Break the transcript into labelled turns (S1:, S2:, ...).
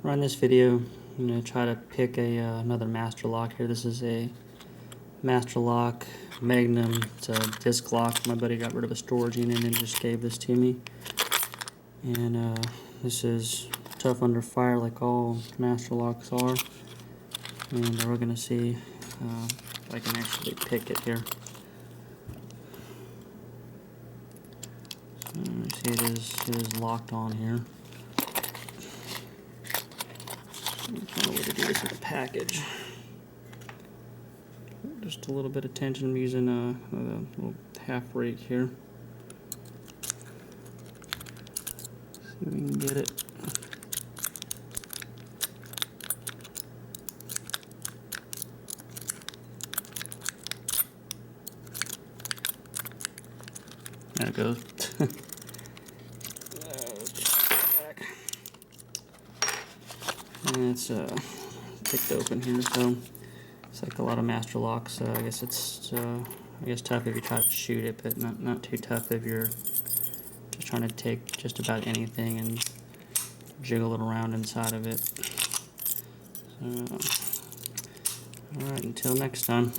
S1: Run this video, I'm going to try to pick another master lock here. This is a master lock Magnum. It's a disc lock. My buddy got rid of a storage unit and just gave this to me. And this is tough under fire like all master locks are. And we're going to see if I can actually pick it here. See, it is locked on here. Find a way to do this in a package. Just a little bit of tension. I'm using a little half rake here. See if we can get it. There it goes. And it's picked open here, so it's like a lot of master locks. I guess it's tough if you try to shoot it, but not too tough if you're just trying to take just about anything and jiggle it around inside of it. So, all right, until next time.